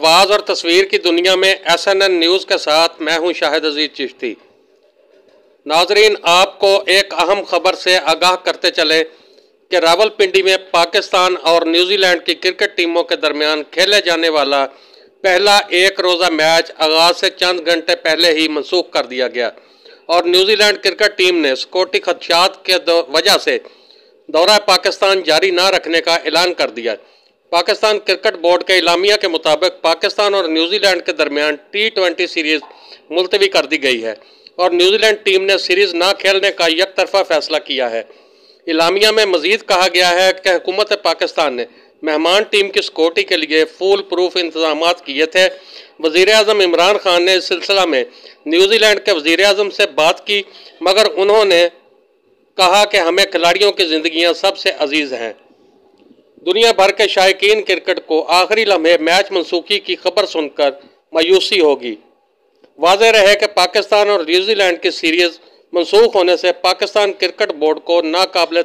आवाज़ और तस्वीर की दुनिया में SNN न्यूज़ के साथ मैं हूं शाहिद अजीज चिश्ती। नाजरीन, आपको एक अहम खबर से आगाह करते चले कि रावलपिंडी में पाकिस्तान और न्यूजीलैंड की क्रिकेट टीमों के दरमियान खेले जाने वाला पहला एक रोज़ा मैच आगाज से चंद घंटे पहले ही मनसूख कर दिया गया और न्यूजीलैंड क्रिकेट टीम ने सिक्योरिटी खदशात के वजह से दौरा पाकिस्तान जारी न रखने का ऐलान कर दिया। पाकिस्तान क्रिकेट बोर्ड के इलामिया के मुताबिक पाकिस्तान और न्यूजीलैंड के दरमियान T20 सीरीज़ मुलतवी कर दी गई है और न्यूजीलैंड टीम ने सीरीज़ ना खेलने का यकतरफा फैसला किया है। इलामिया में मजीद कहा गया है कि हुकूमत पाकिस्तान ने मेहमान टीम की सिक्योरिटी के लिए फुल प्रूफ इंतजाम किए थे। वज़ीर आज़म इमरान खान ने इस सिलसिला में न्यूजीलैंड के वज़ीर आज़म से बात की, मगर उन्होंने कहा कि हमें खिलाड़ियों की ज़िंदगियाँ सबसे अजीज़ हैं। दुनिया भर के शायकीन क्रिकेट को आखिरी लम्हे मैच मनसूखी की खबर सुनकर मायूसी होगी। वाज़ेह रहे कि पाकिस्तान और न्यूजीलैंड की सीरीज़ मनसूख होने से पाकिस्तान क्रिकेट बोर्ड को नाकाबिले